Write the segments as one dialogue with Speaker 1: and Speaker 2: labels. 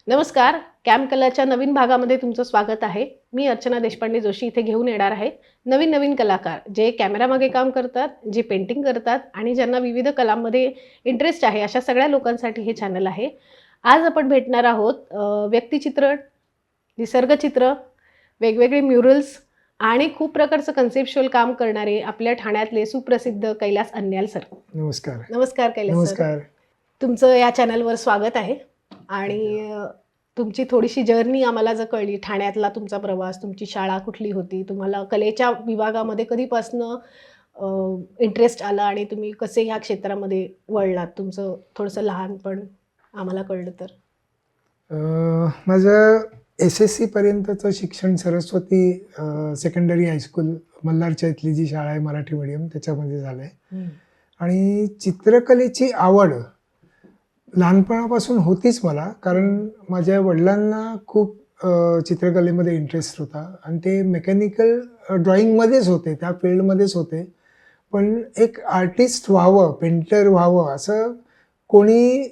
Speaker 1: नमस्कार. कॅम्प कलाच्या नवीन भागामध्ये तुमचं स्वागत आहे. मी अर्चना देशपांडे जोशी इथे घेऊन येणार आहे नवीन नवीन कलाकार जे कॅमेरामागे काम करतात, जे पेंटिंग करतात आणि ज्यांना विविध कलांमध्ये इंटरेस्ट आहे, अशा सगळ्या लोकांसाठी हे चॅनल आहे. आज आपण भेटणार आहोत व्यक्तिचित्रण, निसर्गचित्र, वेगवेगळे म्युरल्स आणि खूप प्रकारचं कन्सेप्च्युअल काम करणारे आपल्या ठाण्यातले सुप्रसिद्ध कैलास अन्याल सर.
Speaker 2: नमस्कार.
Speaker 1: नमस्कार कैलास सर.
Speaker 2: नमस्कार.
Speaker 1: तुमचं या चॅनलवर स्वागत आहे. आणि तुमची थोडीशी जर्नी आम्हाला जर कळली, ठाण्यातला तुमचा प्रवास, तुमची शाळा कुठली होती, तुम्हाला कलेच्या विभागामध्ये कधीपासनं इंटरेस्ट आला आणि तुम्ही कसे ह्या क्षेत्रामध्ये वळलात, तुमचं थोडंसं लहानपण आम्हाला कळलं तर.
Speaker 2: माझं SSC पर्यंतचं शिक्षण सरस्वती सेकंडरी हायस्कूल मल्हारच्या इथली जी शाळा आहे मराठी मीडियम त्याच्यामध्ये झालं आहे. आणि चित्रकलेची आवड लहानपणापासून होतीच मला, कारण माझ्या वडिलांना खूप चित्रकलेमध्ये इंटरेस्ट होता आणि ते मेकॅनिकल ड्रॉइंगमध्येच होते, त्या फील्डमध्येच होते. पण एक आर्टिस्ट व्हावं, पेंटर व्हावं असं कोणी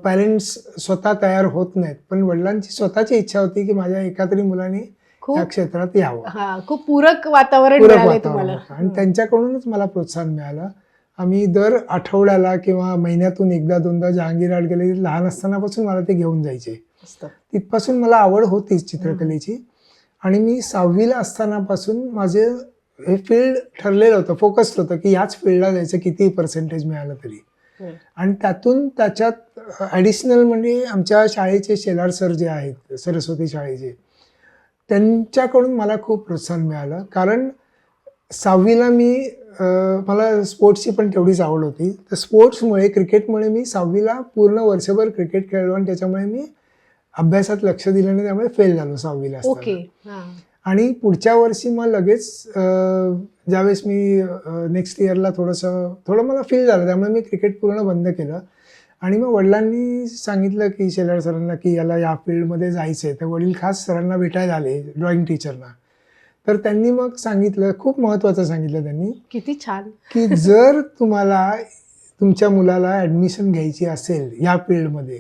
Speaker 2: पॅरेंट्स स्वतः तयार होत नाहीत. पण वडिलांची स्वतःची इच्छा होती की माझ्या एका तरी मुलाने या क्षेत्रात यावं.
Speaker 1: खूप पूरक वातावरण मिळाले तुम्हाला.
Speaker 2: आणि त्यांच्याकडूनच मला प्रोत्साहन मिळालं. आम्ही दर आठवड्याला किंवा महिन्यातून एकदा दोनदा जहांगीर आर्ट गॅलरी लहान असतानापासून मला ते घेऊन जायचे. तिथपासून मला आवड होतीच चित्रकलेची. आणि मी 6वीला असतानापासून माझे हे फील्ड ठरलेलं होतं, फोकस्ड होतं की याच फील्डला जायचं कितीही पर्सेंटेज मिळालं तरी. आणि त्याच्यात ॲडिशनल म्हणजे आमच्या शाळेचे शेलार सर जे आहेत सरस्वती शाळेचे, त्यांच्याकडून मला खूप प्रोत्साहन मिळालं. कारण 6वीला मला स्पोर्ट्सची पण तेवढीच आवड होती. तर स्पोर्ट्समुळे, क्रिकेटमुळे मी 6वीला पूर्ण वर्षभर क्रिकेट खेळलो आणि त्याच्यामुळे मी अभ्यासात लक्ष दिलं नाही, त्यामुळे फेल झालो 6वीला असताना. आणि पुढच्या वर्षी मग लगेच ज्यावेळेस मी नेक्स्ट इयरला थोडं मला फील झालं, त्यामुळे मी क्रिकेट पूर्ण बंद केलं. आणि मग वडिलांनी सांगितलं की शेलार सरांना की याला या फील्डमध्ये जायचं आहे. तर वडील खास सरांना भेटायला आले, ड्रॉइंग टीचरना. तर त्यांनी मग सांगितलं, खूप महत्त्वाचं सांगितलं त्यांनी,
Speaker 1: किती छान,
Speaker 2: की जर तुम्हाला तुमच्या मुलाला ॲडमिशन घ्यायची असेल या फील्डमध्ये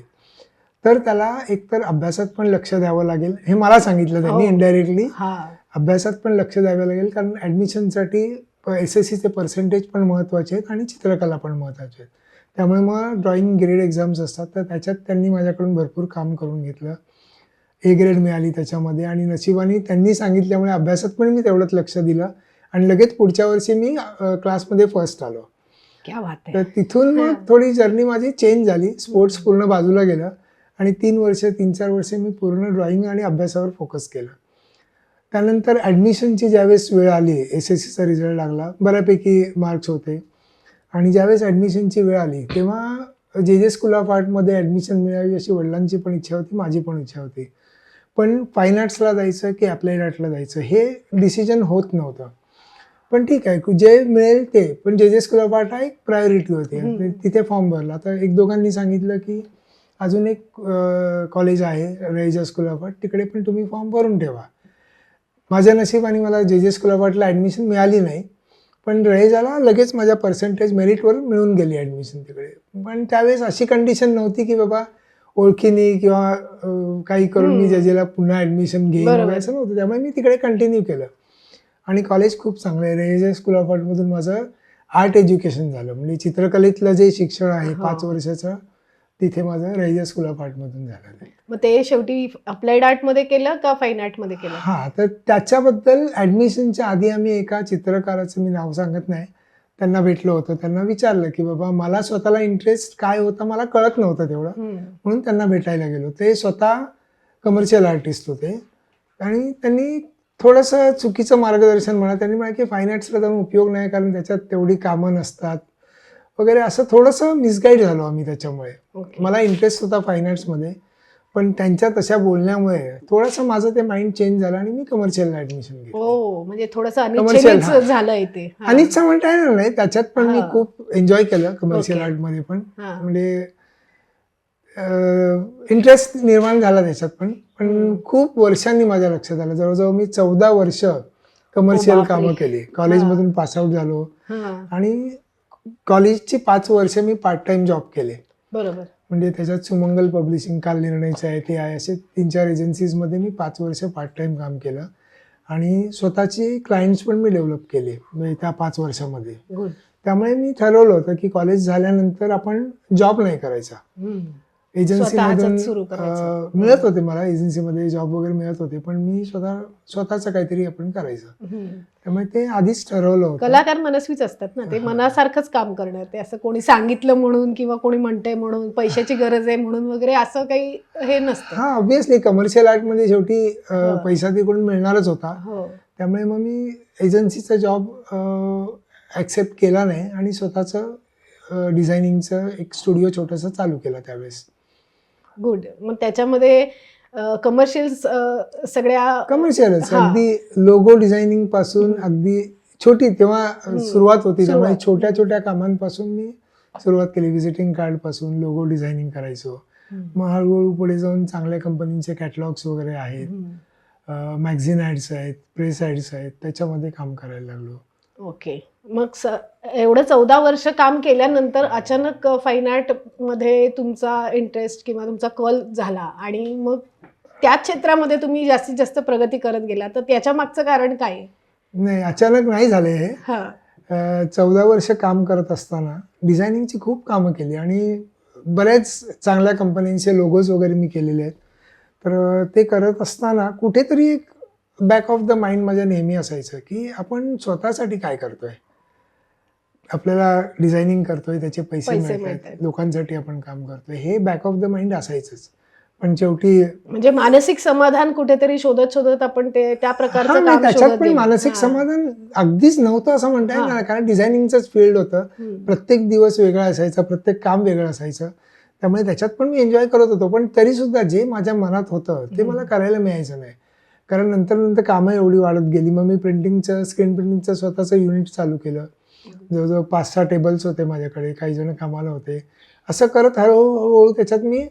Speaker 2: तर त्याला एकतर अभ्यासात पण लक्ष द्यावं लागेल. हे मला सांगितलं त्यांनी इनडायरेक्टली. अभ्यासात पण लक्ष द्यावं लागेल, कारण ॲडमिशनसाठी SSCचे पर्सेंटेज पण महत्त्वाचे आहेत आणि चित्रकला पण महत्त्वाचे आहेत. त्यामुळे मग ड्रॉइंग ग्रेड एक्झाम्स असतात, तर त्याच्यात त्यांनी माझ्याकडून भरपूर काम करून घेतलं. A ग्रेड मिळाली त्याच्यामध्ये. आणि नशिबाने त्यांनी सांगितल्यामुळे अभ्यासात पण मी तेवढंच लक्ष दिलं आणि लगेच पुढच्या वर्षी मी क्लासमध्ये फर्स्ट आलो. तर तिथून मग थोडी जर्नी माझी चेंज झाली. स्पोर्ट्स पूर्ण बाजूला गेलं आणि 3-4 वर्ष मी पूर्ण ड्रॉइंग आणि अभ्यासावर फोकस केलं. त्यानंतर ॲडमिशनची ज्यावेळेस वेळ आली, SSCचा रिझल्ट लागला, बऱ्यापैकी मार्क्स होते. आणि ज्यावेळेस ॲडमिशनची वेळ आली तेव्हा JJ स्कूल ऑफ आर्टमध्ये ॲडमिशन मिळावी अशी वडिलांची पण इच्छा होती, माझी पण इच्छा होती. पण फाईन आर्ट्सला जायचं की अप्लाइड आर्टला जायचं हे डिसिजन होत नव्हतं. पण ठीक आहे, जे मिळेल ते. पण JJ स्कूल ऑफ आर्ट हा एक प्रायोरिटी होती. तिथे फॉर्म भरला. तर एक दोघांनी सांगितलं की अजून एक कॉलेज आहे रयजा स्कूल ऑफ आर्ट, तिकडे पण तुम्ही फॉर्म भरून ठेवा. माझ्या नशिबाने मला JJ स्कूल ऑफ आर्टला ॲडमिशन मिळाली नाही, पण रयजाला लगेच माझ्या पर्सेंटेज मेरिटवर मिळून गेली ॲडमिशन तिकडे. पण त्यावेळेस अशी कंडिशन नव्हती की बाबा ओळखीने किंवा काही करून मी JJला पुन्हा ॲडमिशन घेईन असं नव्हतं. त्यामुळे मी तिकडे कंटिन्यू केलं. आणि कॉलेज खूप चांगलं आहे. रयजा स्कूल ऑफ आर्टमधून माझं आर्ट एज्युकेशन झालं, म्हणजे चित्रकलेतलं जे शिक्षण आहे 5 वर्षाचं, तिथे माझं रयजा स्कूल ऑफ आर्टमधून झालं.
Speaker 1: मग ते शेवटी अप्लाइड आर्टमध्ये केलं का फाईन आर्टमध्ये केलं?
Speaker 2: तर त्याच्याबद्दल ॲडमिशनच्या आधी आम्ही एका चित्रकाराचं, मी नाव सांगत नाही, त्यांना भेटलो होतो. त्यांना विचारलं की बाबा मला स्वतःला इंटरेस्ट काय होता मला कळत नव्हतं तेवढं, म्हणून त्यांना भेटायला गेलो. ते स्वतः कमर्शियल आर्टिस्ट होते आणि त्यांनी थोडंसं चुकीचं मार्गदर्शन म्हणा, त्यांनी म्हणाले की फाईन आर्ट्सला जाऊन उपयोग नाही, कारण त्याच्यात तेवढी कामं नसतात वगैरे. असं थोडंसं मिसगाईड झालो आम्ही त्याच्यामुळे. मला इंटरेस्ट होता फाईन आर्ट्समध्ये, पण त्यांच्या तशा बोलण्यामुळे थोडंसं माझं ते माइंड चेंज झालं आणि मी कमर्शियलला ॲडमिशन घेतलं.
Speaker 1: म्हणजे थोडंसं अनिच्छेनेच झालं ते.
Speaker 2: अनिच्छा म्हणता येणार नाही, त्याच्यात पण मी खूप एन्जॉय केलं कमर्शियल आर्टमध्ये पण. म्हणजे इंटरेस्ट निर्माण झाला त्याच्यात पण. पण खूप वर्षांनी माझ्या लक्षात आलं. जवळजवळ मी 14 वर्ष कमर्शियल कामं केली. कॉलेजमधून पासआउट झालो आणि कॉलेजची 5 वर्ष मी पार्ट टाइम जॉब केले.
Speaker 1: बरोबर.
Speaker 2: म्हणजे त्याच्यात सुमंगल पब्लिशिंग, काल निर्णयचं आहे, ते आहे, असे 3-4 एजन्सीजमध्ये मी 5 वर्ष पार्ट टाइम काम केलं आणि स्वतःची क्लायंट्स पण मी डेव्हलप केले म्हणजे त्या 5 वर्षामध्ये.
Speaker 1: गुड.
Speaker 2: त्यामुळे मी ठरवलं होतं की कॉलेज झाल्यानंतर आपण जॉब नाही करायचा. एजन्सीमधून
Speaker 1: सुरू करायचं.
Speaker 2: मिळत होते मला, एजन्सीमध्ये जॉब वगैरे मिळत होते, पण मी स्वतःचं काहीतरी आपण करायचं. त्यामुळे ते आधीच ठरवलं होतं.
Speaker 1: कलाकार मनस्वीच असतात ना, ते मनासारखंच काम करणार. ते असं कोणी सांगितलं म्हणून किंवा कोणी म्हणतंय म्हणून, पैशाची गरज आहे म्हणून वगैरे असं काही हे नसतं.
Speaker 2: हा, ऑब्व्हियसली कमर्शियल आर्ट मध्ये शेवटी पैसा तिकडून मिळणारच होता. त्यामुळे मग मी एजन्सीचा जॉब ऍक्सेप्ट केला नाही आणि स्वतःचं डिझायनिंगचं एक स्टुडिओ छोटंसं चालू केलं त्यावेळेस.
Speaker 1: गुड. मग त्याच्यामध्ये कमर्शियल सगळ्या
Speaker 2: कमर्शियलच, अगदी लोगो डिझायनिंग पासून अगदी छोटी तेव्हा सुरुवात होती, त्यामुळे छोट्या छोट्या कामांपासून मी सुरुवात केली. व्हिजिटिंग कार्ड पासून लोगो डिझायनिंग करायचो. मग हळूहळू पुढे जाऊन चांगल्या कंपनीचे कॅटलॉग्स वगैरे आहेत, मॅगझिन ॲड्स आहेत, प्रेस ॲड्स आहेत, त्याच्यामध्ये काम करायला लागलो.
Speaker 1: ओके. मग एवढं 14 वर्ष काम केल्यानंतर अचानक फाईन आर्ट मध्ये तुमचा इंटरेस्ट किंवा तुमचा कल झाला आणि मग त्याच क्षेत्रामध्ये तुम्ही जास्तीत जास्त प्रगती करत गेला, तर त्याच्या मागचं कारण काय आहे?
Speaker 2: नाही, अचानक नाही झाले हे. 14 वर्ष काम करत असताना डिझायनिंगची खूप कामं केली आणि बऱ्याच चांगल्या कंपन्यांचे लोगोज वगैरे मी केलेले आहेत. तर ते करत असताना कुठेतरी एक बॅक ऑफ द माइंड माझ्या नेहमी असायचं की आपण स्वतःसाठी काय करतोय. आपल्याला डिझायनिंग करतोय, त्याचे पैसे मिळतात, लोकांसाठी आपण काम करतोय, हे बॅक ऑफ द माइंड असायचंच. पण शेवटी
Speaker 1: म्हणजे मानसिक समाधान कुठेतरी शोधत शोधत आपण ते त्या प्रकारचं काम
Speaker 2: त्याच्यात पण मानसिक समाधान अगदीच नव्हतं असं म्हणता येईल ना, कारण डिझायनिंगचंच फील्ड होतं. प्रत्येक दिवस वेगळा असायचा, प्रत्येक काम वेगळं असायचं. त्यामुळे त्याच्यात पण मी एन्जॉय करत होतो, पण तरी सुद्धा जे माझ्या मनात होतं ते मला करायला मिळायचं नाही. कारण नंतर कामं एवढी वाढत गेली. मग मी प्रिंटिंगचं, स्क्रीन प्रिंटिंगचं स्वतःचं युनिट चालू केलं. जवळजवळ 5-6 टेबल्स होते माझ्याकडे, काही जण कामाला होते. असं करत हळूहळू त्याच्यात मी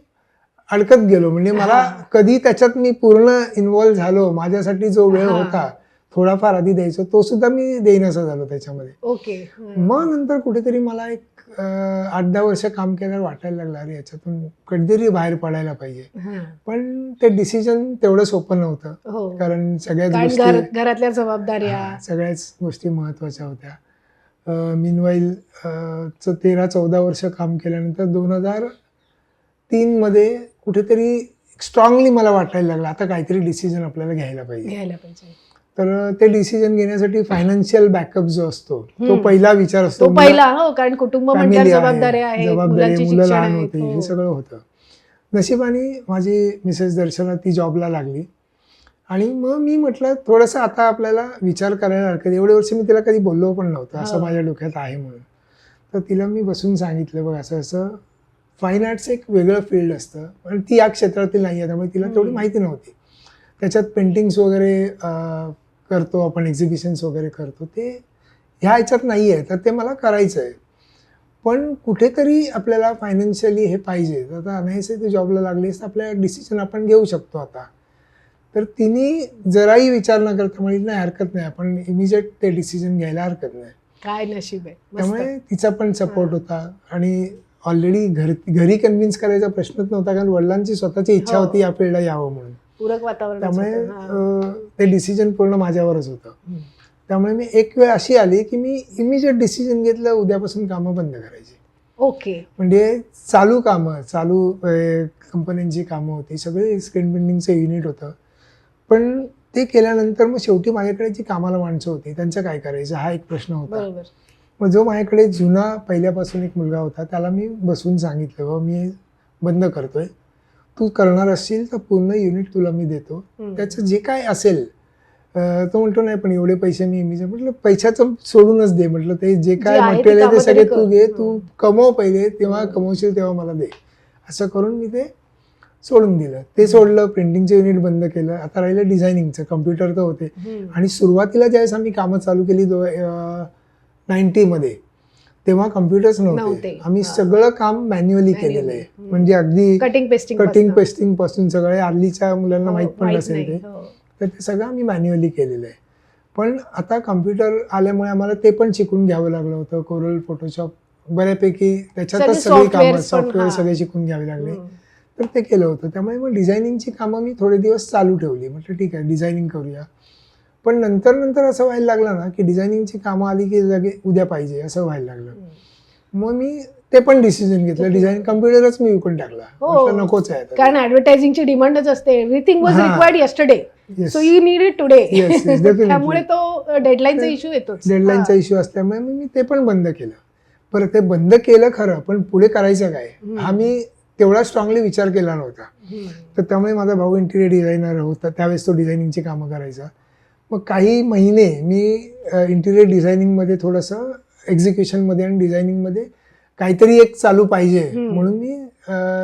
Speaker 2: अडकत गेलो. म्हणजे मला कधी त्याच्यात मी पूर्ण इन्व्हॉल्व्ह झालो, माझ्यासाठी जो वेळ होता थोडाफार आधी द्यायचो तो सुद्धा मी देईनसं झालो त्याच्यामध्ये.
Speaker 1: ओके.
Speaker 2: मग नंतर कुठेतरी मला एक 8-10 वर्ष काम केल्यावर वाटायला लागलं, अरे याच्यातून कधीतरी बाहेर पडायला पाहिजे. पण ते डिसिजन तेवढं सोपं नव्हतं, कारण सगळ्याच गोष्टी,
Speaker 1: घरातल्या जबाबदाऱ्या,
Speaker 2: सगळ्याच गोष्टी महत्वाच्या होत्या. मीनवाईल 13-14 वर्ष काम केल्यानंतर 2003 मध्ये कुठेतरी स्ट्रॉंगली मला वाटायला लागलं आता काहीतरी डिसिजन आपल्याला घ्यायला पाहिजे. तर ते डिसिजन घेण्यासाठी फायनान्शियल बॅकअप जो असतो तो पहिला विचार असतो.
Speaker 1: कारण कुटुंब म्हटल्यावर जबाबदाऱ्या आहेत,
Speaker 2: मुलं लहान होते, हे सगळं होतं. नशिबाने माझी मिसेस दर्शना ती जॉबला लागली आणि मग मी म्हटलं थोडंसं आता आपल्याला विचार करायला हरकत. एवढे वर्ष मी तिला कधी बोललो पण नव्हतं असं माझ्या डोक्यात आहे म्हणून. तर तिला मी बसून सांगितलं, बघ असं असं फाईन आर्ट्स एक वेगळं फील्ड असतं, पण ती या क्षेत्रातील नाही आहे, त्यामुळे तिला तेवढी माहिती नव्हती. त्याच्यात पेंटिंग्स वगैरे करतो आपण, एक्झिबिशन्स वगैरे करतो, ते ह्या ह्याच्यात नाही आहे, तर ते मला करायचं आहे. पण कुठेतरी आपल्याला फायनान्शियली हे पाहिजे. आता अनायसे तू जॉबला लागलीस तर आपल्या डिसिजन आपण घेऊ शकतो आता. तर तिने जराही विचार न करता म्हणली नाही हरकत नाही, आपण इमिजिएट ते डिसिजन घ्यायला हरकत नाही.
Speaker 1: काय नशीब आहे.
Speaker 2: त्यामुळे तिचा पण सपोर्ट होता आणि ऑलरेडी घरी कन्व्हिन्स करायचा प्रश्नच नव्हता, कारण वडिलांची स्वतःची इच्छा होती या फील्डला यावं म्हणून.
Speaker 1: पूरक वातावरण,
Speaker 2: त्यामुळे ते डिसिजन पूर्ण माझ्यावरच होतं. त्यामुळे मी एक वेळ अशी आली की मी इमिजिएट डिसिजन घेतलं, उद्यापासून कामं बंद करायची.
Speaker 1: ओके.
Speaker 2: म्हणजे चालू कंपन्यांची कामं होती, सगळे स्क्रीन प्रिंटिंगचं युनिट होतं. पण ते केल्यानंतर मग शेवटी माझ्याकडे जी कामाला माणसं होती त्यांचं काय करायचं हा एक प्रश्न होता. मग जो माझ्याकडे जुना पहिल्यापासून एक मुलगा होता त्याला मी बसून सांगितलं, बाबा मी बंद करतोय, तू करणार असशील तर पूर्ण युनिट तुला मी देतो, त्याचं जे काय असेल. तो म्हणतो नाही पण एवढे पैसे मी इमिजिएट, म्हटलं पैशाचं सोडूनच दे, म्हटलं ते जे काय मटेरियल आहे ते सगळे तू घे, तू कमव पहिले, तेव्हा कमवशील तेव्हा मला दे. असं करून मी ते सोडून दिलं. ते सोडलं, प्रिंटिंगचं युनिट बंद केलं. आता राहिलं डिझायनिंगचं. कम्प्युटर तर होते आणि सुरुवातीला ज्यावेळेस आम्ही कामं चालू केली 90 मध्ये, तेव्हा कम्प्युटर्स नव्हते. आम्ही सगळं काम मॅन्युअली केलेलं आहे. म्हणजे अगदी कटिंग पेस्टिंग पासून सगळे आर्लीच्या मुलांना माहीत पण नसेल ते, तर ते सगळं आम्ही मॅन्युअली केलेलं आहे. पण आता कम्प्युटर आल्यामुळे आम्हाला ते पण शिकून घ्यावं लागलं होतं. कोरल, फोटोशॉप बऱ्यापैकी त्याच्यातच
Speaker 1: सगळे
Speaker 2: सगळी कामं
Speaker 1: softwares पण,
Speaker 2: सॉफ्टवेअर
Speaker 1: हा.
Speaker 2: सगळे शिकून घ्यावे लागले. तर ते केलं होतं. त्यामुळे मग डिझायनिंगची कामं मी थोडे दिवस चालू ठेवली. म्हटलं ठीक आहे डिझायनिंग करूया. पण नंतर असं व्हायला लागलं ना की डिझायनिंगची कामं आली की लगे उद्या पाहिजे असं व्हायला लागलं. मग मी ते पण डिसिजन घेतलं. डिझाईन कम्प्युटरच मी विकून टाकला. म्हटलं नकोच आहे आता.
Speaker 1: कारण ऍडव्हर्टायझिंगची डिमांडच असते. एव्हरीथिंग वॉज
Speaker 2: हा.
Speaker 1: Required yesterday,
Speaker 2: Yes.
Speaker 1: So you need it today.
Speaker 2: Yes, yes, definitely.
Speaker 1: त्यामुळे तो डेडलाईनचा इश्यू येतोच.
Speaker 2: डेडलाईनचा इश्यू असल्यामुळे मी ते पण बंद केलं. बरं ते बंद केलं खरं, पण पुढे करायचं काय हा मी तेवढा स्ट्रॉंगली विचार केला नव्हता. तर त्यामुळे माझा भाऊ इंटिरियर डिझायनर होता, त्यावेळेस तो डिझायनिंगची कामं करायचा. मग काही महिने मी इंटिरियर डिझायनिंगमध्ये थोडंसं एक्झिक्युशनमध्ये आणि डिझायनिंगमध्ये काहीतरी एक चालू पाहिजे म्हणून मी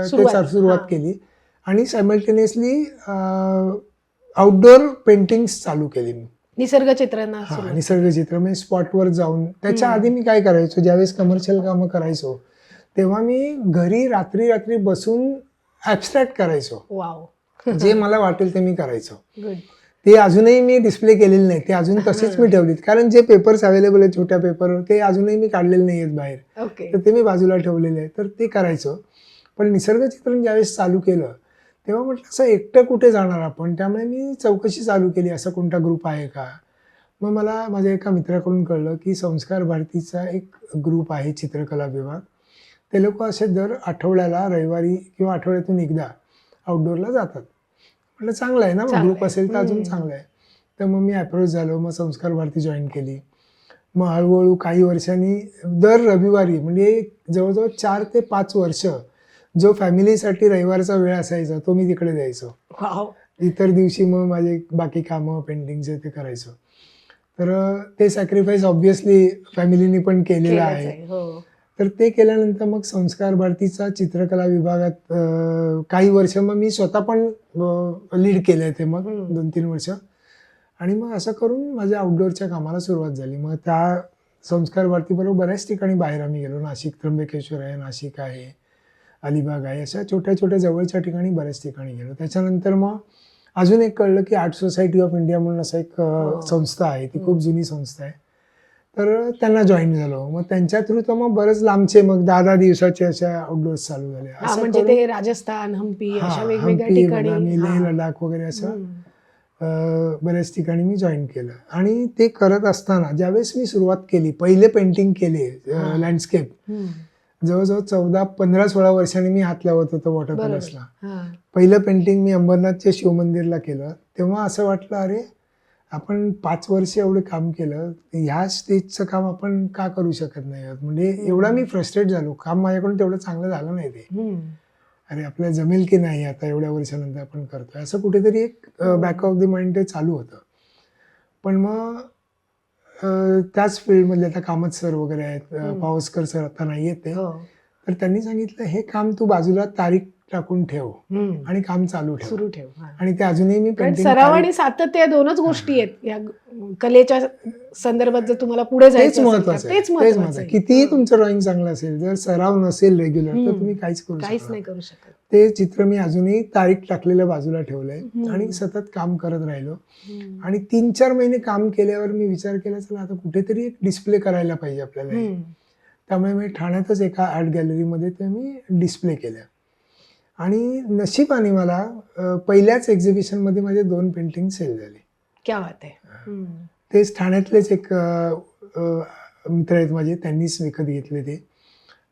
Speaker 2: सुरुवात केली आणि सायमल्टेनियसली आउटडोअर पेंटिंग्स चालू केली मी.
Speaker 1: निसर्ग चित्रांना
Speaker 2: निसर्ग चित्र म्हणजे स्पॉटवर जाऊन. त्याच्या आधी मी काय करायचो, ज्यावेळेस कमर्शियल कामं करायचो तेव्हा मी घरी रात्री बसून ऍबस्ट्रॅक्ट करायचो.
Speaker 1: वाव.
Speaker 2: जे मला वाटेल ते मी करायचो.
Speaker 1: गुड.
Speaker 2: ते अजूनही मी डिस्प्ले केलेले नाही, ते अजून तसेच मी ठेवलीत. कारण जे पेपर्स अवेलेबल आहेत छोट्या पेपरवर ते अजूनही मी काढलेले नाही आहेत बाहेर. तर ते मी बाजूला ठेवलेले आहे. तर ते करायचो. पण निसर्ग चित्रण ज्यावेळेस चालू केलं तेव्हा म्हटलं असं एकटं कुठे जाणार आपण, त्यामुळे मी चौकशी चालू केली असा कोणता ग्रुप आहे का. मग मला माझ्या एका मित्राकडून कळलं की संस्कार भारतीचा एक ग्रुप आहे चित्रकला विभाग. ते लोक असे दर आठवड्याला रविवारी किंवा आठवड्यातून एकदा आउटडोअरला जातात. म्हटलं चांगलं आहे ना, मग ग्रुप असेल तर अजून चांगलं आहे. तर मग मी अप्रोच झालो, मग संस्कार भारती जॉईन केली. मग हळूहळू काही वर्षांनी दर रविवारी म्हणजे जवळजवळ 4 ते 5 वर्ष जो फॅमिलीसाठी रविवारचा वेळ असायचा तो मी तिकडे द्यायचो. इतर दिवशी मग माझे बाकी कामं पेंटिंगचे ते करायचो. तर ते सॅक्रिफाईस ऑब्व्हियसली फॅमिलीनी पण केलेलं आहे. तर ते केल्यानंतर मग संस्कार भारतीचा चित्रकला विभागात काही वर्ष मग मी स्वतः पण लीड केलंय ते मग 2-3 वर्ष. आणि मग असं करून माझ्या आउटडोअरच्या कामाला सुरुवात झाली. मग त्या संस्कार भारतीबरोबर बऱ्याच ठिकाणी बाहेर आम्ही गेलो. नाशिक त्र्यंबकेश्वर आहे, नाशिक आहे, अलिबाग आहे, अशा छोट्या छोट्या जवळच्या ठिकाणी बऱ्याच ठिकाणी गेलो. त्याच्यानंतर मग अजून एक कळलं की आर्ट सोसायटी ऑफ इंडिया म्हणून असं एक संस्था आहे, ती खूप जुनी संस्था आहे. तर त्यांना जॉईन झालो. मग त्यांच्या थ्रू तर मग बरेच लांबचे मग 10-10 दिवसाचे अशा आउटडोअर चालू झाले.
Speaker 1: म्हणजे ते राजस्थान, हम्पी अशा वेगवेगळ्या ठिकाणी,
Speaker 2: लेह लडाख वगैरे असं बऱ्याच ठिकाणी मी जॉईन केलं. आणि ते करत असताना ज्यावेळेस मी सुरुवात केली, पहिले पेंटिंग केले लँडस्केप, जवळजवळ 14-15-16 वर्षांनी मी हात लावत होतो वॉटर कलर्सला. पहिलं पेंटिंग मी अंबरनाथच्या शिवमंदिरला केलं. तेव्हा असं वाटलं अरे आपण 5 वर्ष एवढं काम केलं, ह्या स्टेजचं काम आपण का करू शकत नाही आहोत. म्हणजे एवढा मी फ्रस्ट्रेट झालो, काम माझ्याकडून तेवढं चांगलं झालं नाही ते. अरे आपल्याला जमेल की नाही आता एवढ्या वर्षानंतर आपण करतोय, असं कुठेतरी एक बॅक ऑफ द माइंड ते चालू होतं. पण मग त्याच फील्डमधले आता कामत सर वगैरे आहेत, पावसकर सर आता नाही येत ते, तर त्यांनी सांगितलं हे काम तू बाजूला तारीख टाकून ठेव आणि काम सुरू ठेव. आणि ते अजूनही मी पेंटिंग,
Speaker 1: सराव आणि सातत्य या दोनच गोष्टी आहेत या कलेच्या संदर्भात. जर तुम्हाला पुढे जायचं
Speaker 2: तेच महत्वाचं आहे. कितीही तुमचं ड्रॉइंग चांगलं असेल, जर सराव नसेल रेग्युलर तर तुम्ही काहीच नाही करू शकत. ते चित्र मी अजूनही तारीख टाकलेलं बाजूला ठेवलंय आणि सतत काम करत राहिलो. आणि 3-4 महिने काम केल्यावर मी विचार केला चला आता कुठेतरी एक डिस्प्ले करायला पाहिजे आपल्याला. त्यामुळे मी ठाण्यातच एका आर्ट गॅलरीमध्ये ते मी डिस्प्ले केलं. आणि नशिबाने मला पहिल्याच एक्झिबिशनमध्ये माझे 2 पेंटिंग सेल झाले.
Speaker 1: क्या बात आहे.
Speaker 2: तेच ठाण्यातलेच एक मित्र आहेत माझे, त्यांनीच विकत घेतले ते.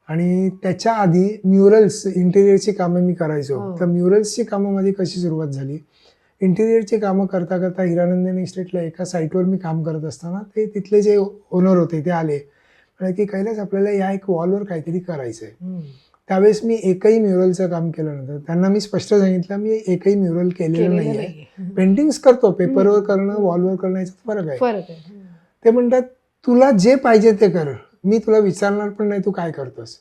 Speaker 2: आणि त्याच्या आधी म्युरल्स, इंटेरियरची कामं मी करायचो. तर म्युरल्सची कामं माझी कशी सुरुवात झाली, इंटेरियरची कामं करता करता हिरानंदन इस्टेटला एका साईटवर मी काम करत असताना ते तिथले जे ओनर होते ते आले की कैलास आपल्याला या एक वॉलवर काहीतरी करायचं आहे. त्यावेळेस मी एकही म्युरलचं काम केलं नव्हतं. त्यांना मी स्पष्ट सांगितलं मी एकही म्युरल केलेलं नाही आहे. पेंटिंग्स करतो, पेपरवर करणं वॉलवर करणं याच्यात फरक आहे. ते म्हणतात तुला जे पाहिजे ते कर, मी तुला विचारणार पण नाही तू काय करतोस,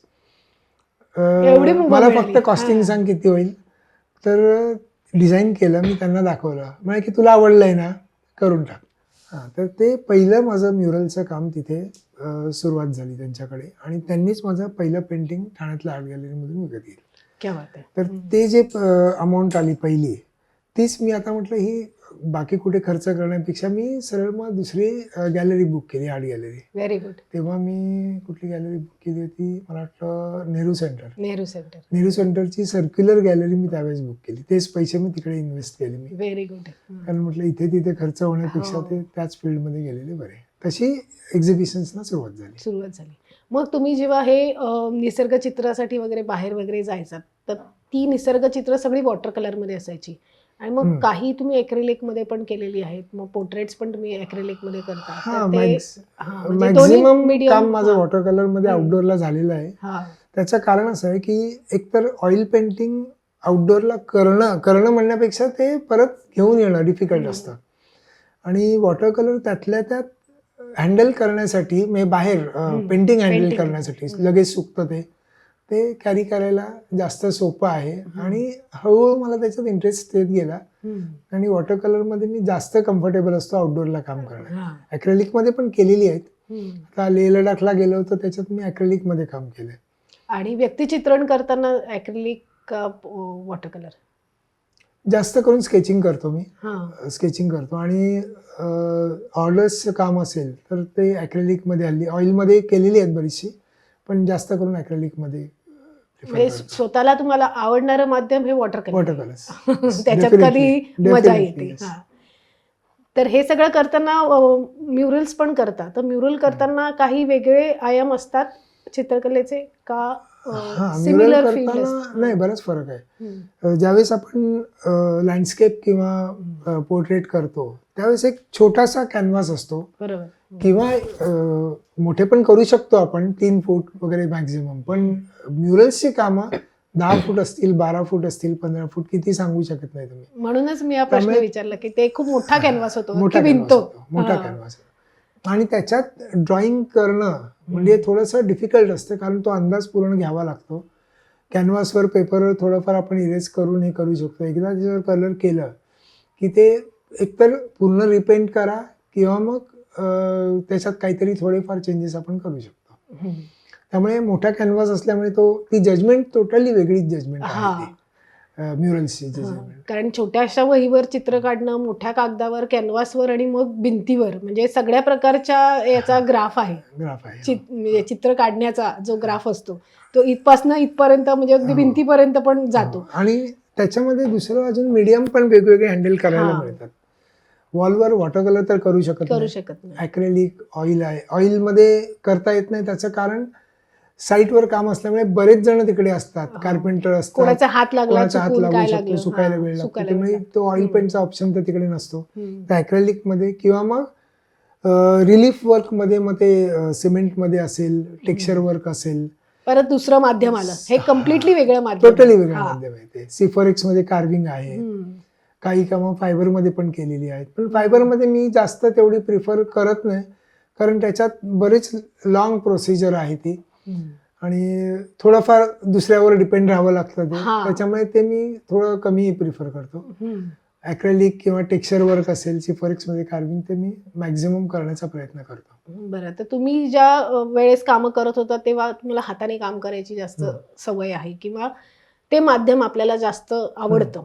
Speaker 2: मला फक्त कॉस्टिंग सांग किती होईल. तर डिझाईन केलं, मी त्यांना दाखवलं, म्हणजे की तुला आवडलंय ना करून टाक. तर ते पहिलं माझं म्युरलचं काम तिथे सुरुवात झाली त्यांच्याकडे. आणि त्यांनीच माझं पहिलं पेंटिंग ठाण्यातल्या आर्ट गॅलरीमधून विकत घेतलं. तर ते जे अमाऊंट आली पहिली तीच मी आता म्हटलं ही बाकी कुठे खर्च करण्यापेक्षा मी सरळ मग दुसरी गॅलरी बुक केली, आर्ट गॅलरी.
Speaker 1: Very good.
Speaker 2: तेव्हा मी कुठली गॅलरी बुक केली होती, मला वाटतं नेहरू सेंटर.
Speaker 1: नेहरू
Speaker 2: सेंटरची सर्क्युलर गॅलरी मी त्यावेळेस बुक केली. तेच पैसे मी तिकडे इन्व्हेस्ट केले मी.
Speaker 1: Very good.
Speaker 2: कारण म्हटलं इथे तिथे खर्च होण्यापेक्षा ते त्याच फील्डमध्ये गेलेले बरे. तशी एक्झिबिशन्सना सुरुवात झाली.
Speaker 1: मग तुम्ही जेव्हा हे निसर्ग चित्रासाठी वगैरे बाहेर वगैरे जायचात, तर ती निसर्ग चित्र सगळी वॉटर कलरमध्ये असायची आणि मग काही तुम्ही ॲक्रिलिक मध्ये पण केलेली आहेत. मग पोर्ट्रेट्स पण तुम्ही ॲक्रिलिक मध्ये करता.
Speaker 2: मॅक्झिमम काम माझं वॉटर कलर मध्ये आउटडोअरला झालेलं आहे. त्याचं कारण असं आहे की एकतर ऑइल पेंटिंग आउटडोअरला करणं म्हणण्यापेक्षा ते परत घेऊन येणं डिफिकल्ट असतं आणि वॉटर कलर त्यातल्या त्यात हँडल करण्यासाठी म्हणजे बाहेर पेंटिंग हँडल करण्यासाठी लगेच सुकतं ते कॅरी करायला जास्त सोपं आहे आणि हळूहळू मला त्याच्यात इंटरेस्ट येत गेला आणि वॉटर कलर मध्ये मी जास्त कम्फर्टेबल असतो आउटडोअरला काम करणं. ॲक्रेलिक मध्ये पण केलेली आहेत. आता लेह लडाखला गेलो होतो त्याच्यात मी ॲक्रेलिक मध्ये काम केलंय.
Speaker 1: आणि व्यक्तिचित्रण करताना ॲक्रेलिक वॉटर कलर
Speaker 2: जास्त करून स्केचिंग करतो मी. स्केचिंग करतो आणि ऑर्डर्सचं काम असेल तर ते ॲक्रेलिक मध्ये हल्ली ऑइलमध्ये केलेली आहेत बरीचशी, पण जास्त करून ॲक्रेलिक मध्ये.
Speaker 1: स्वतःला तुम्हाला आवडणारं माध्यम हे वॉटर कलर. त्याच्यात
Speaker 2: Definitely.
Speaker 1: कधी मजा येते. तर हे सगळं करताना म्युरल्स पण करता, तर म्युरल करताना काही वेगळे आयाम असतात चित्रकलेचे का?
Speaker 2: म्युरल करताना नाही, बराच फरक आहे. ज्यावेळेस आपण लँडस्केप किंवा पोर्ट्रेट करतो त्यावेळेस एक छोटासा कॅनव्हास असतो.
Speaker 1: बरोबर.
Speaker 2: किंवा मोठे पण करू शकतो आपण 3 फूट वगैरे मॅक्झिमम, पण म्युरल्सची कामं 10 फूट असतील, 12 फूट असतील, 15 फूट, किती सांगू शकत नाही तुम्ही.
Speaker 1: म्हणूनच मी हा प्रश्न विचारला की ते खूप मोठा कॅनव्हास होतो.
Speaker 2: मोठा कॅनव्हास आणि त्याच्यात ड्रॉइंग करणं म्हणजे थोडंसं डिफिकल्ट असतं कारण तो अंदाज पूर्ण घ्यावा लागतो. कॅनव्हासवर पेपरवर थोडंफार आपण इरेज करून हे करू शकतो. एकदा त्याच्यावर कलर केलं की ते एकतर पूर्ण रिपेंट करा किंवा मग त्याच्यात काहीतरी थोडेफार चेंजेस आपण करू शकतो. त्यामुळे मोठा कॅनव्हास असल्यामुळे ती जजमेंट टोटली वेगळीच जजमेंट आहे म्युरल्सची जजमेंट.
Speaker 1: कारण छोट्याशा वहीवर चित्र काढणं, मोठ्या कागदावर, कॅनव्हासवर आणि मग भिंतीवर म्हणजे सगळ्या प्रकारच्या याचा ग्राफ आहे. चित्र काढण्याचा जो ग्राफ असतो तो इथपासनं इथपर्यंत म्हणजे अगदी भिंतीपर्यंत पण जातो.
Speaker 2: आणि त्याच्यामध्ये दुसरं अजून मीडियम पण वेगवेगळे हँडल करायला मिळतात. वॉलवर वॉटर कलर तर करू शकत नाही. ॲक्रेलिक ऑइल आहे, ऑइल मध्ये करता येत नाही. त्याचं कारण साईटवर काम असल्यामुळे बरेच जण तिकडे असतात, कार्पेंटर असतात,
Speaker 1: कोणाचा हात लागू
Speaker 2: शकतो, सुकायला वेळ लागतो, त्यामुळे तो ऑइल पेंटचा ऑप्शन तर तिकडे नसतो. तर ॲक्रेलिक मध्ये किंवा मग रिलीफ वर्क मध्ये मग ते सिमेंट मध्ये असेल, टेक्स्चर वर्क असेल,
Speaker 1: परत दुसरं माध्यम आलं. हे कम्प्लिटली वेगळं माध्यम,
Speaker 2: टोटली वेगळं माध्यम आहे. ते सिफोरेक्स मध्ये कार्विंग आहे, काही कामं फायबर मध्ये पण केलेली आहेत. पण फायबर मध्ये मी जास्त तेवढी प्रिफर करत नाही कारण त्याच्यात बरेच लॉंग प्रोसिजर आहे ती आणि थोडंफार दुसऱ्यावर डिपेंड राहावं लागतं ते. त्याच्यामुळे ते मी थोडं कमी प्रिफर करतो. ॲक्रेलिक किंवा टेक्स्चर वर्क असेल, सिफोरेक्स मध्ये कार्विंग, ते मी मॅक्झिमम करण्याचा प्रयत्न करतो.
Speaker 1: बरं. तर तुम्ही ज्या वेळेस कामं करत होता तेव्हा तुम्हाला हाताने काम करायची जास्त सवय आहे किंवा ते माध्यम आपल्याला जास्त आवडतं.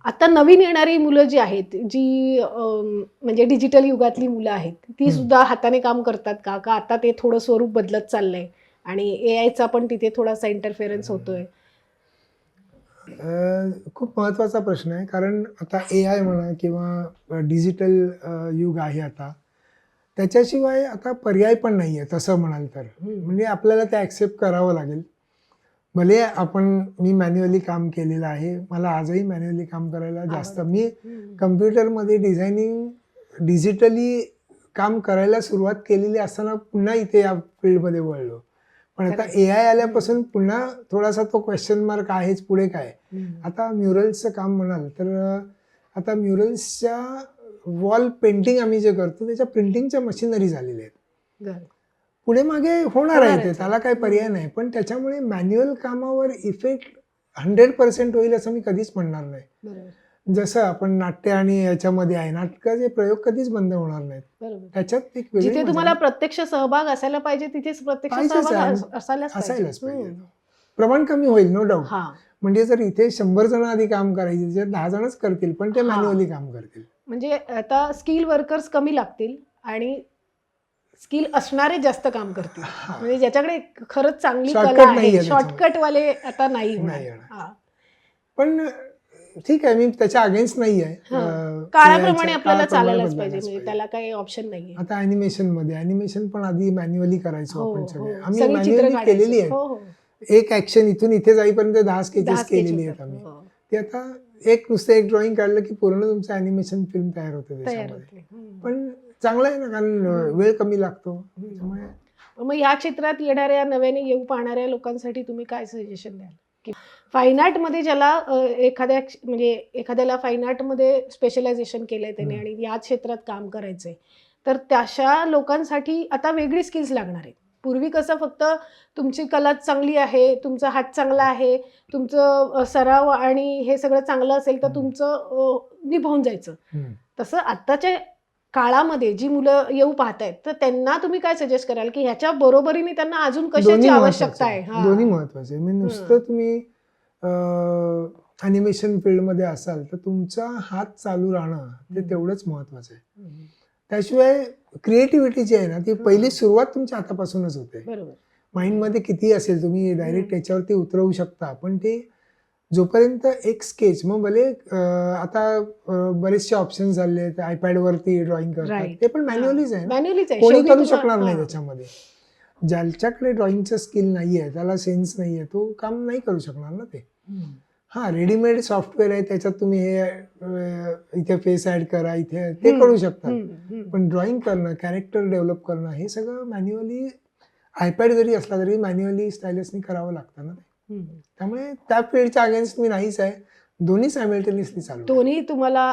Speaker 1: आता नवीन येणारी मुलं जी आहेत, जी म्हणजे डिजिटल युगातली मुलं आहेत, ती सुद्धा हाताने काम करतात का आता ते थोडं स्वरूप बदलत चाललंय आणि एआयचा पण तिथे थोडासा इंटरफेरन्स होतोय?
Speaker 2: खूप महत्वाचा प्रश्न आहे कारण आता एआय म्हणा किंवा डिजिटल युग आहे आता, त्याच्याशिवाय आता पर्याय पण नाहीये तसं म्हणाल तर. म्हणजे आपल्याला ते ऍक्सेप्ट करावं लागेल. भले मी मॅन्युअली काम केलेलं आहे, मला आजही मॅन्युअली काम करायला जास्त, मी कम्प्युटरमध्ये डिझायनिंग डिजिटली काम करायला सुरुवात केलेली असताना पुन्हा इथे या फील्डमध्ये वळलो. पण आता एआय आल्यापासून पुन्हा थोडासा तो क्वेश्चन मार्क आहेच, पुढे काय. आता म्युरल्सचं काम म्हणाल तर आता म्युरल्सच्या वॉल पेंटिंग आम्ही जे करतो त्याच्या प्रिंटिंगच्या मशिनरी झालेल्या आहेत. पुढे मागे होणार आहे ते, त्याला काही पर्याय नाही. पण त्याच्यामुळे मॅन्युअल कामावर इफेक्ट 100% होईल असं मी कधीच म्हणणार नाही. जसं आपण नाट्य आणि याच्यामध्ये आहे, नाटकाचे प्रयोग कधीच बंद होणार नाहीत. त्याच्यात एक
Speaker 1: जिथे तुम्हाला प्रत्यक्ष सहभाग असायला पाहिजे तिथेच प्रत्यक्ष सहभाग असायलाच पाहिजे.
Speaker 2: प्रमाण कमी होईल नो डाऊट, म्हणजे जर इथे 100 जण आधी काम करायचे, जर 10 जणच करतील, पण ते
Speaker 1: हा.
Speaker 2: मॅन्युअली काम करतील.
Speaker 1: म्हणजे आता स्किल वर्कर्स कमी लागतील आणि स्किल असणारे जास्त काम करतील.
Speaker 2: हा.
Speaker 1: म्हणजे ज्याच्याकडे खरंच चांगली
Speaker 2: Shortcut
Speaker 1: कला आहे,
Speaker 2: नाहीये त्याच्यामध्ये.
Speaker 1: शॉर्टकट वाले आता नाही होणार.
Speaker 2: नाही होणार.
Speaker 1: हा.
Speaker 2: पण ठीक आहे, मी त्याच्या अगेन्स्ट नाही आहे.
Speaker 1: हा. काळाप्रमाणे
Speaker 2: काळाच्या-
Speaker 1: आपल्याला
Speaker 2: काळाप्रमाणे
Speaker 1: चालायलाच पाहिजे,
Speaker 2: बदलायलाच
Speaker 1: म्हणजे
Speaker 2: पाहिजे.
Speaker 1: त्याला काही ऑप्शन नाहीये.
Speaker 2: आता ॲनिमेशन पण आधी मॅन्युअली करायचो
Speaker 1: हो,
Speaker 2: आपण
Speaker 1: हो.
Speaker 2: सगळे. आम्ही
Speaker 1: सगळी चित्र
Speaker 2: मॅन्युअली
Speaker 1: काढायची.
Speaker 2: केलेली आहे.
Speaker 1: हो, हो.
Speaker 2: एक ऍक्शन इथून इथे जाईपर्यंत 10 स्केचेस
Speaker 1: 10 sketch
Speaker 2: केलेली आहेत
Speaker 1: होतात.
Speaker 2: आम्ही.
Speaker 1: हो.
Speaker 2: ते आता नुसतं एक ड्रॉइंग काढलं की पूर्ण तुमचं ॲनिमेशन फिल्म तयार होते
Speaker 1: तयार
Speaker 2: त्याच्यामध्ये.
Speaker 1: होते. हम्म.
Speaker 2: पण चांगलं आहे ना, कारण वेळ कमी लागतो त्याच्यामुळे.
Speaker 1: मग या क्षेत्रात येणाऱ्या नव्याने येऊ पाहणाऱ्या लोकांसाठी तुम्ही काय सजेशन द्याल? की फाईन आर्ट मध्ये ज्याला एखाद्याला फाईन आर्ट मध्ये स्पेशलायझेशन केलंय त्याने आणि या क्षेत्रात काम करायचंय, तर तशा लोकांसाठी आता वेगळी स्किल्स लागणार आहेत. पूर्वी कसं फक्त तुमची कला चांगली आहे, तुमचा हात चांगला आहे, तुमचं सराव आणि हे सगळं चांगलं असेल तर तुमचं निभावून जायचं. तसं आत्ताच्या काळामध्ये जी मुलं येऊ पाहतायत, तर त्यांना तुम्ही काय सजेस्ट कराल की ह्याच्या बरोबरीने त्यांना अजून कशाची
Speaker 2: दोन्ही
Speaker 1: आवश्यकता आहे?
Speaker 2: महत्वाचे, दोन्ही महत्वाचे. मी नुसतं तुम्ही अॅनिमेशन फील्डमध्ये असाल तर तुमचा हात चालू राहणं ते तेवढंच महत्वाचं आहे. त्याशिवाय क्रिएटिव्हिटी जी आहे ना, ती पहिली सुरुवात तुमच्या हातापासूनच होते.
Speaker 1: बरोबर.
Speaker 2: माइंडमध्ये किती असेल तुम्ही डायरेक्ट त्याच्यावरती उतरवू शकता, पण ते जोपर्यंत एक स्केच, मग भले आता बरेचसे ऑप्शन झाले आहेत, आयपॅडवरती ड्रॉइंग करतात,
Speaker 1: Right.
Speaker 2: ते पण मॅन्युअलीच आहे ना.
Speaker 1: मॅन्युअलीच आहे.
Speaker 2: कोणी
Speaker 1: शेवटी
Speaker 2: करू
Speaker 1: तुम्हा-
Speaker 2: शकणार नाही
Speaker 1: हा.
Speaker 2: त्याच्यामध्ये. ज्याच्याकडे ड्रॉइंगचं स्किल नाही आहे, त्याला सेन्स नाही आहे, तो काम नाही करू शकणार ना ते. हा, रेडीमेड सॉफ्टवेअर आहे, त्याच्यात तुम्ही हे इथे फेस ऍड करा, इथे ते करू शकता. पण ड्रॉइंग करणं, कॅरेक्टर डेव्हलप करणं, हे सगळं मॅन्युअली, आयपॅड जरी असला तरी मॅन्युअली स्टायलसनी करावं लागतं ना ते. त्यामुळे त्या फील्डच्या अगेन्स्ट मी नाहीच आहे. दोन्ही सायमल्टेनियसली चालू आहे.
Speaker 1: दोन्ही तुम्हाला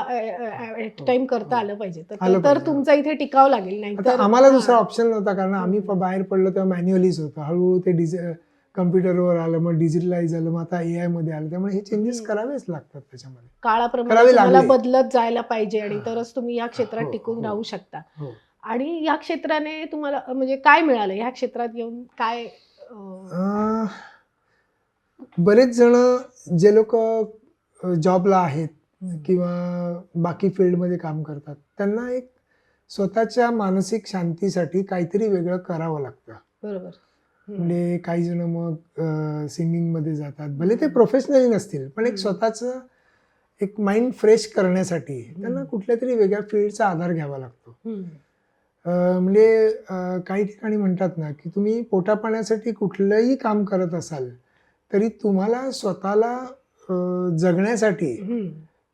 Speaker 1: ऍट टाइम करता आलं पाहिजे,
Speaker 2: आलं
Speaker 1: तर
Speaker 2: पाहिजे.
Speaker 1: तुमचा इथे टिकाव लागेल. नाही
Speaker 2: आता
Speaker 1: तर
Speaker 2: आम्हाला दुसरा ऑप्शन नव्हता, कारण आम्ही बाहेर पडलो तेव्हा मॅन्युअलीच होतं. हळूहळू ते कम्प्युटरवर आलं, मग डिजिटलाइज झालं, मग आता AI मध्ये आलं. त्यामुळे हे चेंजेस करावेच लागतात त्याच्यामध्ये.
Speaker 1: काळाप्रमाणे
Speaker 2: करावे
Speaker 1: तुम्हाला
Speaker 2: लागले.
Speaker 1: बदलत जायला पाहिजे आणि तरच तुम्ही या क्षेत्रात
Speaker 2: हो,
Speaker 1: टिकून
Speaker 2: हो.
Speaker 1: राहू शकता.
Speaker 2: हो.
Speaker 1: आणि या क्षेत्राने तुम्हाला म्हणजे काय मिळालं, ह्या क्षेत्रात येऊन काय?
Speaker 2: बरेच जण जे लोक जॉबला आहेत किंवा बाकी फील्डमध्ये काम करतात, त्यांना एक स्वतःच्या मानसिक शांतीसाठी काहीतरी वेगळं करावं लागतं.
Speaker 1: बरोबर.
Speaker 2: म्हणजे काही जण मग सिंगिंगमध्ये जातात, भले ते प्रोफेशनली नसतील, पण एक स्वतःचं एक माइंड फ्रेश करण्यासाठी त्यांना कुठल्या तरी वेगळ्या फील्डचा आधार घ्यावा लागतो. म्हणजे काही ठिकाणी म्हणतात ना, की तुम्ही पोटापाण्यासाठी कुठलंही काम करत असाल तरी तुम्हाला स्वतःला जगण्यासाठी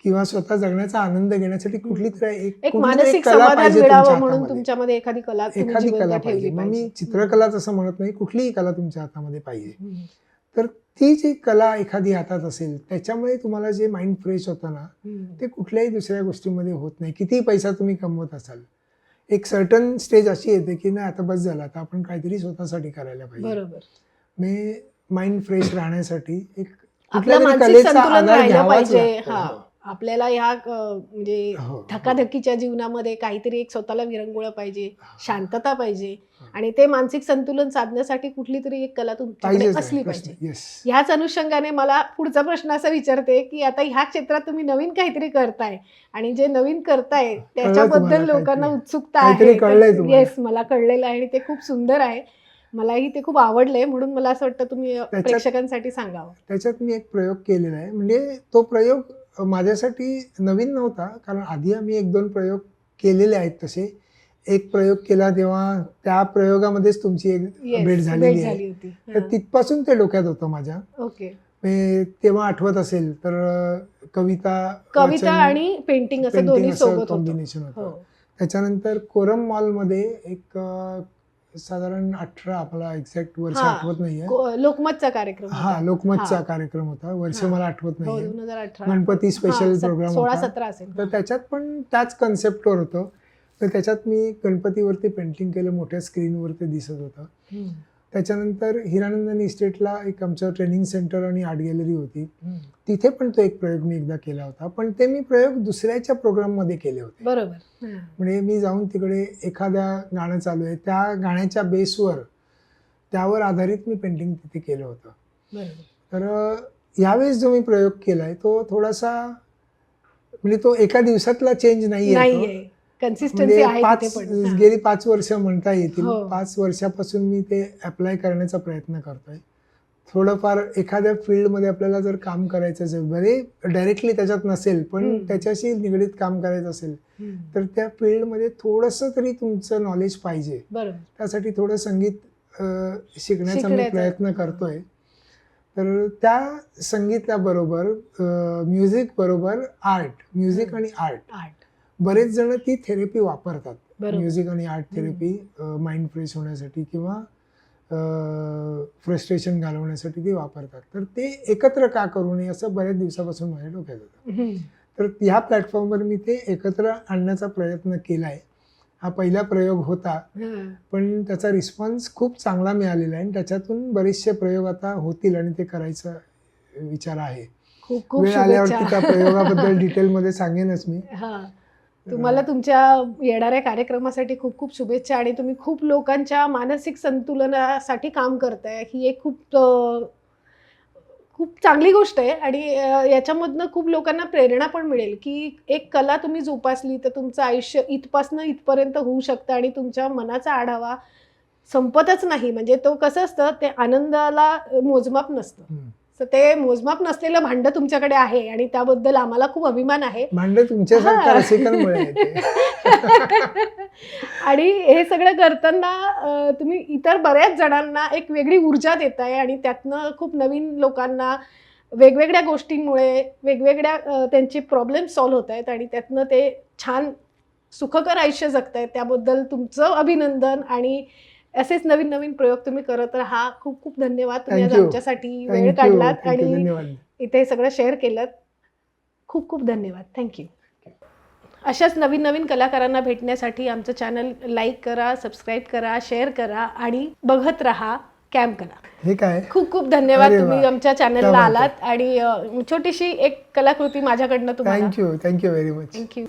Speaker 2: किंवा स्वतः जगण्याचा आनंद घेण्यासाठी कुठली तरी
Speaker 1: एक मानसिक
Speaker 2: कला
Speaker 1: समाधान
Speaker 2: पाहिजे
Speaker 1: मिळावं
Speaker 2: तुमच्या
Speaker 1: म्हणून
Speaker 2: हातामध्ये.
Speaker 1: तुमच्यामध्ये एखादी कला तुम्ही
Speaker 2: एखादी
Speaker 1: जिवंत
Speaker 2: कला
Speaker 1: ठेवली
Speaker 2: पाहिजे. मग मी
Speaker 1: पाहिजे.
Speaker 2: चित्रकलाच असं म्हणत नाही, कुठलीही कला तुमच्या हातामध्ये पाहिजे. तर ती जी कला एखादी हातात असेल, त्याच्यामुळे तुम्हाला जे माइंड फ्रेश होतं ना, ते कुठल्याही दुसऱ्या गोष्टीमध्ये होत नाही. कितीही पैसा तुम्ही कमवत असाल, एक सर्टन स्टेज अशी येते की नाही, आता बस झालं, आता आपण काहीतरी स्वतःसाठी करायला पाहिजे.
Speaker 1: बरोबर.
Speaker 2: माइंड फ्रेश राहण्यासाठी एक
Speaker 1: आपलं
Speaker 2: कुठल्या तरी
Speaker 1: मानसिक
Speaker 2: कलेचा
Speaker 1: संतुलन
Speaker 2: आधार
Speaker 1: राहिलं
Speaker 2: घ्यावाच
Speaker 1: पाहिजे.
Speaker 2: लागतो.
Speaker 1: हा,
Speaker 2: हो.
Speaker 1: आपल्याला ह्या म्हणजे
Speaker 2: हो.
Speaker 1: धकाधकीच्या जीवनामध्ये काहीतरी एक स्वतःला विरंगुळा पाहिजे, शांतता पाहिजे आणि ते मानसिक संतुलन साधण्यासाठी कुठली तरी एक कला तुमच्याकडे
Speaker 2: पाहिजेच
Speaker 1: असली
Speaker 2: आहे.
Speaker 1: पाहिजे.
Speaker 2: Yes.
Speaker 1: ह्याच अनुषंगाने मला पुढचा प्रश्न असा विचारते की आता ह्या क्षेत्रात तुम्ही नवीन काहीतरी करताय आणि जे नवीन करताय त्याच्याबद्दल
Speaker 2: तुम्हाला
Speaker 1: लोकांना
Speaker 2: काहीतरी?
Speaker 1: उत्सुकता
Speaker 2: काहीतरी
Speaker 1: आहे.
Speaker 2: कळलंय तुम्हाला?
Speaker 1: येस, मला कळलेलं आहे आणि ते खूप सुंदर आहे. मलाही ते खूप आवडलंय, म्हणून मला असं वाटतं तुम्ही प्रेक्षकांसाठी सांगावं.
Speaker 2: त्याच्यात मी एक प्रयोग केलेला आहे. म्हणजे तो प्रयोग माझ्यासाठी नवीन नव्हता, कारण आधी आम्ही 1-2 प्रयोग केलेले आहेत. तसे एक प्रयोग केला तेव्हा त्या प्रयोगामध्येच तुमची एक भेट झालेली आहे. तर तिथपासून ते डोक्यात होतं माझ्या.
Speaker 1: ओके.
Speaker 2: तेव्हा आठवत असेल तर कविता
Speaker 1: आणि पेंटिंग असं दोन्ही सोबत
Speaker 2: कॉम्बिनेशन होतं. त्याच्यानंतर कोरम मॉलमध्ये एक साधारण 18, आपला एक्झॅक्ट वर्ष आठवत नाहीये,
Speaker 1: लोकमतचा कार्यक्रम.
Speaker 2: हा, लोकमतचा कार्यक्रम होता. वर्ष मला आठवत नाहीये.
Speaker 1: 2018
Speaker 2: गणपती स्पेशल प्रोग्राम होता.
Speaker 1: 16-17 असेल.
Speaker 2: तर त्याच्यात पण त्याच कन्सेप्टवर होतं. तर त्याच्यात मी गणपतीवरती पेंटिंग केलं, मोठ्या स्क्रीनवरती दिसत होतं. त्याच्यानंतर हिरानंदानी इस्टेटला एक आमचं ट्रेनिंग सेंटर आणि आर्ट गॅलरी होती, तिथे पण तो एक प्रयोग मी एकदा केला होता. पण ते मी प्रयोग दुसऱ्याच्या प्रोग्राममध्ये केले होते.
Speaker 1: बरोबर.
Speaker 2: म्हणजे मी जाऊन तिकडे एखाद्या गाणं चालू आहे, त्या गाण्याच्या बेसवर त्यावर आधारित मी पेंटिंग तिथे केलं होतं. तर यावेळेस जो मी प्रयोग केलाय तो थोडासा म्हणजे तो एका दिवसातला चेंज नाहीये.
Speaker 1: नाहीये, कन्सिस्टन्सी
Speaker 2: म्हणजे
Speaker 1: आहे तिथे पण. हां.
Speaker 2: गेली 5 वर्ष म्हणता येतील.
Speaker 1: हो.
Speaker 2: 5 वर्षापासून मी ते अप्लाय करण्याचा प्रयत्न करतोय. थोडंफार एखाद्या फील्डमध्ये आपल्याला जर काम करायचं असेल, भले डायरेक्टली त्याच्यात नसेल, पण त्याच्याशी निगडीत काम करायचं असेल, तर त्या फील्डमध्ये थोडंसं तरी तुमचं नॉलेज पाहिजे.
Speaker 1: बरोबर.
Speaker 2: त्यासाठी थोडं संगीत शिकण्याचा मी
Speaker 1: शिकण्याचा.
Speaker 2: प्रयत्न करतोय. तर त्या संगीताबरोबर म्युझिक बरोबर म्युझिक आणि आर्ट बरेच जण ती थेरपी वापरतात.
Speaker 1: बरोबर.
Speaker 2: म्युझिक आणि आर्ट थेरपी माइंड फ्रेश होण्यासाठी किंवा फ्रस्ट्रेशन घालवण्यासाठी ती वापरतात. तर ते एकत्र का करू नये असं बऱ्याच दिवसापासून माझ्या डोक्यात होतं. तर ह्या प्लॅटफॉर्मवर मी ते एकत्र आणण्याचा प्रयत्न केलाय. हा पहिला प्रयोग होता,
Speaker 1: हां.
Speaker 2: पण त्याचा रिस्पॉन्स खूप चांगला मिळालेला आहे आणि त्याच्यातून बरेचसे प्रयोग आता होतील आणि ते करायचा विचार आहे.
Speaker 1: खूप खूप
Speaker 2: वेळ आल्यावरती
Speaker 1: शुभेच्छा.
Speaker 2: त्या प्रयोगाबद्दल डिटेलमध्ये सांगेनच मी.
Speaker 1: हां. तुम्हाला तुमच्या येणाऱ्या कार्यक्रमासाठी खूप खूप शुभेच्छा आणि तुम्ही खूप लोकांच्या मानसिक संतुलनासाठी काम करताय. ही एक खूप चांगली गोष्ट आहे आणि याच्यामधनं खूप लोकांना प्रेरणा पण मिळेल की एक कला तुम्ही जोपासली तर तुमचं आयुष्य इथपासनं इथपर्यंत होऊ शकतं आणि तुमच्या मनाचा आढावा संपतच नाही. म्हणजे तो कसं असतं, ते आनंदाला मोजमाप नसतं. तर ते मोजमाप नसलेलं भांडं तुमच्याकडे आहे आणि त्याबद्दल आम्हाला खूप अभिमान आहे.
Speaker 2: भांडे तुमच्यासारख्या
Speaker 1: हां.
Speaker 2: रसिकांमुळे आहे ते.
Speaker 1: आणि हे सगळं करताना तुम्ही इतर बऱ्याच जणांना एक वेगळी ऊर्जा देताय आणि त्यातनं खूप नवीन लोकांना वेगवेगळ्या गोष्टींमुळे वेगवेगळ्या त्यांचे प्रॉब्लेम सॉल्व्ह होत आहेत आणि त्यातनं ते छान सुखकर आयुष्य जगतायत. त्याबद्दल तुमचं अभिनंदन आणि असेच नवीन नवीन प्रयोग तुम्ही करत राहा. खूप खूप धन्यवाद. तुम्ही आज
Speaker 2: Thank you.
Speaker 1: आमच्यासाठी वेळ काढलात आणि
Speaker 2: धन्यवाद.
Speaker 1: इथे सगळं शेअर केलं. खूप खूप धन्यवाद. थँक्यू. अशाच नवीन नवीन कलाकारांना भेटण्यासाठी आमचं चॅनल लाईक करा, सबस्क्राईब करा, शेअर करा आणि बघत राहा कॅम्प कला.
Speaker 2: हे काय?
Speaker 1: खूप खूप धन्यवाद.
Speaker 2: अरे
Speaker 1: तुम्ही
Speaker 2: वा.
Speaker 1: आमच्या
Speaker 2: क्या
Speaker 1: चॅनलला
Speaker 2: बात
Speaker 1: आलात आणि छोटीशी एक कलाकृती माझ्याकडनं तुम्हाला.
Speaker 2: Thank you very much.
Speaker 1: थँक्यू.